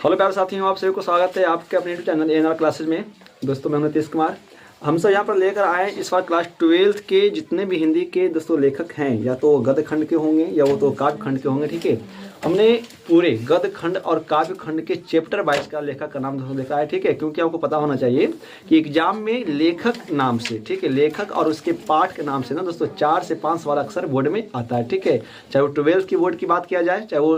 Hello प्यारे साथियों, आप सभी को स्वागत है आपके अपने यूट्यूब चैनल एनआर क्लासेज में। दोस्तों मैं हूं नीतीश कुमार। हम सब यहाँ पर लेकर आए इस बार क्लास 12th के जितने भी हिंदी के दोस्तों लेखक हैं, या तो गद्य खंड के होंगे या वो तो काव्य खंड के होंगे। ठीक है, हमने पूरे गद्य खंड और काव्य खंड के चैप्टर वाइज का लेखक का नाम दोस्तों देखा है। ठीक है, क्योंकि आपको पता होना चाहिए कि एग्जाम में लेखक नाम से, ठीक है, लेखक और उसके पाठ के नाम से ना दोस्तों 4 से 5 सवाल अक्सर बोर्ड में आता है। ठीक है, चाहे वो 12th की बोर्ड की बात किया जाए, चाहे वो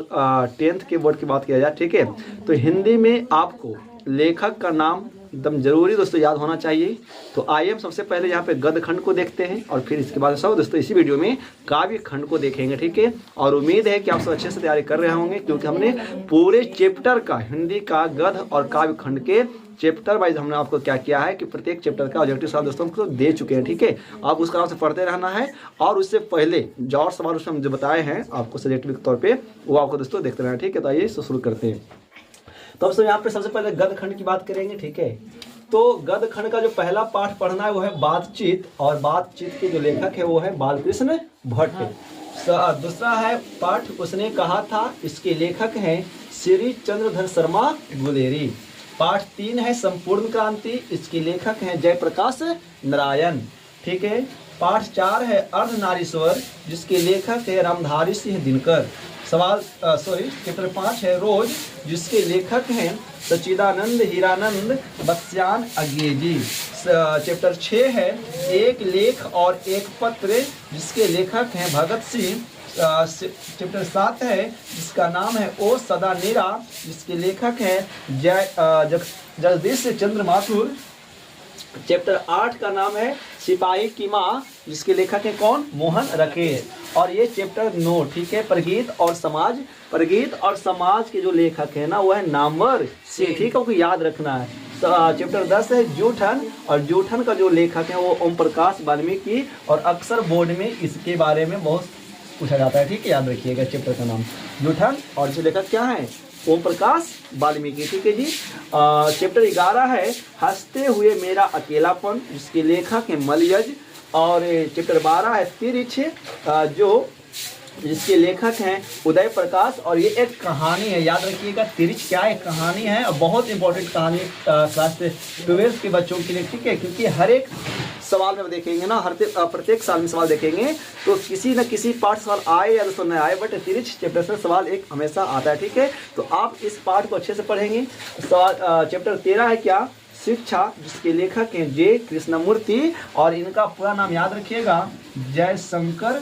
10th के बोर्ड की बात किया जाए। ठीक है, तो हिंदी में आपको लेखक का नाम एकदम जरूरी दोस्तों याद होना चाहिए। तो आइए हम सबसे पहले यहाँ पे गद्य खंड को देखते हैं और फिर इसके बाद सब दोस्तों इसी वीडियो में काव्य खंड को देखेंगे। ठीक है, और उम्मीद है कि आप सब अच्छे से तैयारी कर रहे होंगे, क्योंकि हमने पूरे चैप्टर का हिंदी का गद्य और काव्य खंड के चैप्टर वाइज हमने आपको क्या किया है कि प्रत्येक चैप्टर का ऑब्जेक्टिव सवाल दोस्तों हमको दे चुके हैं। ठीक है, आप उसका नाम से पढ़ते रहना है और उससे पहले जो और सवाल उसमें हम जो बताए हैं आपको सब्जेक्टिव के तौर पर, वो आपको दोस्तों देखते रहना। ठीक है, तो आइए शुरू करते हैं। तो अब यहाँ पे सबसे पहले गद्य खंड की बात करेंगे। ठीक है, तो गद्य खंड का जो पहला पाठ पढ़ना है वो है बातचीत, और बातचीत के जो लेखक है वो है बालकृष्ण भट्ट। दूसरा है पाठ उसने कहा था, इसके लेखक हैं श्री चंद्रधर शर्मा गुलेरी। पाठ 3 है संपूर्ण क्रांति, इसके लेखक हैं जयप्रकाश नारायण। ठीक है, पाठ 4 है अर्धनारीश्वर, जिसके लेखक है रामधारी सिंह दिनकर। चैप्टर 5 है रोज, जिसके लेखक हैं सच्चिदानंद हीरानंद बत्स्यान अज्ञेजी। चैप्टर 6 है एक लेख और एक पत्र, जिसके लेखक हैं भगत सिंह। चैप्टर 7 है जिसका नाम है ओ सदा नीरा, जिसके लेखक हैं जगदीश चंद्र माथुर। चैप्टर 8 का नाम है सिपाही की माँ, जिसके लेखक हैं कौन, मोहन रखेल। और ये चैप्टर 9 ठीक है प्रगीत और समाज। प्रगीत और समाज के जो लेखक है ना वो है नामवर सिंह। ठीक है, आपको याद रखना है। चैप्टर 10 है जूठन, और जूठन का जो लेखक है वो ओम प्रकाश वाल्मीकि, और अक्सर बोर्ड में इसके बारे में बहुत पूछा जाता है। ठीक है, याद रखिएगा चैप्टर का नाम जूठन, और जो लेखक क्या है ओम प्रकाश वाल्मीकि। ठीक है जी। चैप्टर 11 है हंसते हुए मेरा अकेलापन, जिसके लेखक है मलयज। और चैप्टर 12 है तिरछ, जिसके लेखक हैं उदय प्रकाश। और ये एक कहानी है, याद रखिएगा तिरछ क्या एक कहानी है, और बहुत इंपॉर्टेंट कहानी क्लास 12 के बच्चों के लिए। ठीक है, क्योंकि हर एक सवाल में देखेंगे ना, प्रत्येक साल में सवाल देखेंगे तो किसी न किसी पाठ सवाल आए या दोस्तों न आए, बट तिरछ चैप्टर से सवाल एक हमेशा आता है। ठीक है, तो आप इस पाठ को अच्छे से पढ़ेंगे। चैप्टर 13 है क्या शिक्षा, जिसके लेखक हैं जे कृष्णमूर्ति, और इनका पूरा नाम याद रखिएगा जयशंकर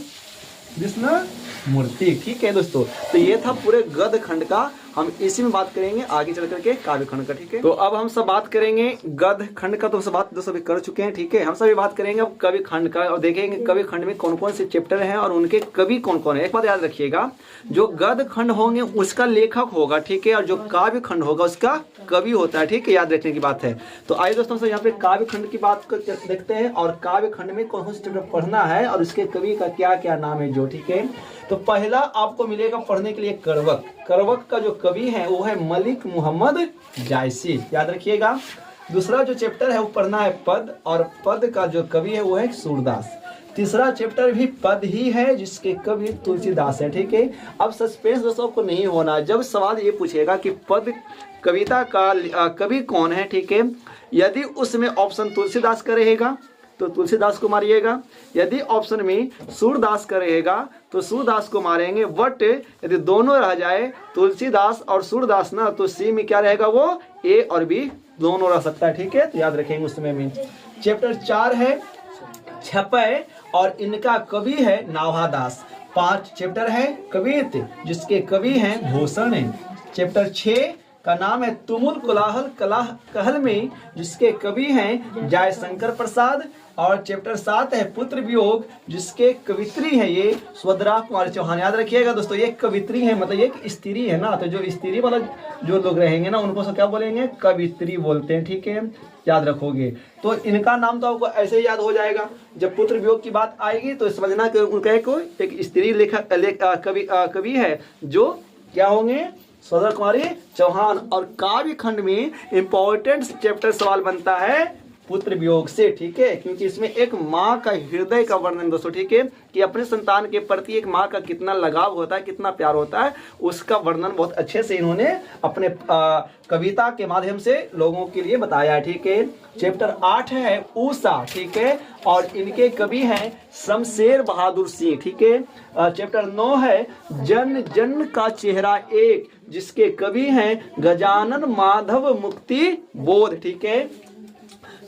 कृष्णमूर्ति। ठीक है दोस्तों, तो ये था पूरे गद्य खंड का। हम इसी में बात करेंगे आगे चल करके काव्य खंड का। ठीक है, तो अब हम सब बात करेंगे गद्य खंड का, तो सब बात दोस्तों भी कर चुके हैं। ठीक है, हम सभी बात करेंगे अब कवि खंड का, और देखेंगे कवि खंड में कौन कौन से चैप्टर हैं और उनके कवि कौन कौन है। एक बात याद रखिएगा, जो गद्य खंड होंगे उसका लेखक होगा, ठीक है, और जो काव्य खंड होगा उसका कवि होता है। ठीक है, याद रखने की बात है। तो आइए दोस्तों से यहाँ पे काव्य खंड की बात देखते हैं, और काव्य खंड में कौन कौन से चैप्टर पढ़ना है और उसके कवि का क्या क्या नाम है जो। ठीक है, तो पहला आपको मिलेगा पढ़ने के लिए करवक। करवक का जो कवि है वो है मलिक मोहम्मद जायसी, याद रखिएगा। दूसरा जो चैप्टर है वो पढ़ना है पद, और पद का जो कवि है वो है सूरदास। तीसरा चैप्टर भी पद ही है, जिसके कवि तुलसीदास है। ठीक है, अब सस्पेंस दोस्तों को नहीं होना, जब सवाल ये पूछेगा कि पद कविता का कवि कौन है, ठीक है, यदि उसमें ऑप्शन तुलसीदास का रहेगा तो तुलसीदास को मारिएगा, यदि ऑप्शन में सूरदास का रहेगा तो सूरदास को मारेंगे। बट यदि दोनों रह जाए तुलसीदास और सूरदास ना, तो सी में क्या रहेगा, वो ए और बी दोनों रह सकता है। ठीक है, तो याद रखेंगे उस समय में। चैप्टर 4 है छपय, और इनका कवि है नाभादास। 5 चैप्टर है कवित, जिसके कवि हैं भूषण। चैप्टर 6 का नाम है तुमुल कोलाहल कहल में, जिसके कवि हैं जयशंकर प्रसाद। और चैप्टर 7 है पुत्र वियोग, जिसके कवित्री है ये स्वद्रा कुमारी चौहान। याद रखिएगा दोस्तों, ये कवित्री है, मतलब ये स्त्री है ना, तो जो स्त्री वाला जो लोग रहेंगे ना उनको सब क्या बोलेंगे, कवित्री बोलते हैं। ठीक है, याद रखोगे। तो इनका नाम तो आपको ऐसे ही याद हो जाएगा, जब पुत्र वियोग की बात आएगी तो समझना कि उनका एक स्त्री लेखक कवि है, जो क्या होंगे, स्वद्रा कुमारी चौहान। और काव्य खंड में इंपॉर्टेंट चैप्टर सवाल बनता है पुत्र वियोग से, ठीक है, क्योंकि इसमें एक माँ का हृदय का वर्णन दोस्तों, ठीक है, कि अपने संतान के प्रति एक माँ का कितना लगाव होता है, कितना प्यार होता है, उसका वर्णन बहुत अच्छे से इन्होंने अपने कविता के माध्यम से लोगों के लिए बताया है, ठीक है। चैप्टर 8 है उषा, ठीक है, और इनके कवि हैं शमशेर बहादुर सिंह, ठीक है। चैप्टर 9 है जन जन का चेहरा एक, जिसके कवि हैं गजानन माधव मुक्ति बोध, ठीक है।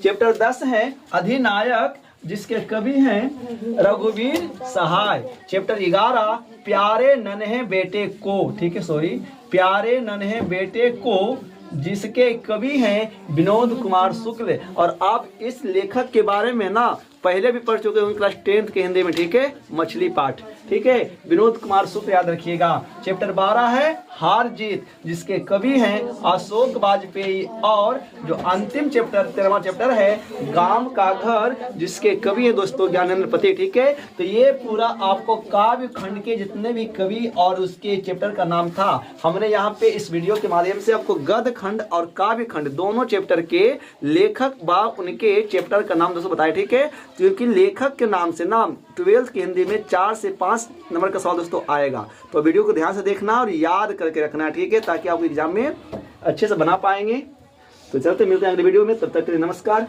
चैप्टर 10 है अधिनायक, जिसके कवि हैं रघुवीर सहाय। चैप्टर 11 प्यारे नन्हे बेटे को, ठीक है, सॉरी, प्यारे नन्हे बेटे को, जिसके कवि हैं विनोद कुमार शुक्ल। और आप इस लेखक के बारे में ना पहले भी पढ़ चुके होंगे क्लास 10th के हिंदी में, ठीक है, मछली पाठ, ठीक है, विनोद कुमार शुक्ल याद रखिएगा। चैप्टर 12 है हार जीत, जिसके कवि हैं अशोक वाजपेयी। और जो अंतिम चैप्टर 13वां चैप्टर है गांव का घर, जिसके कवि है दोस्तों ज्ञानेंद्र पति, ठीक है। तो ये पूरा आपको काव्य खंड के जितने भी कवि और उसके चैप्टर का नाम था, हमने यहाँ पे इस वीडियो के माध्यम से आपको गद्य खंड और काव्य खंड दोनों चैप्टर के लेखक व उनके चैप्टर का नाम दोस्तों बताया, ठीक है, क्योंकि लेखक के नाम से ना 12th की हिंदी में 4 से 5 नंबर का सवाल दोस्तों आएगा। तो वीडियो को ध्यान से देखना और याद करके रखना, ठीक है, ताकि आप एग्जाम में अच्छे से बना पाएंगे। तो चलते मिलते हैं अगले वीडियो में, तब तक के लिए नमस्कार।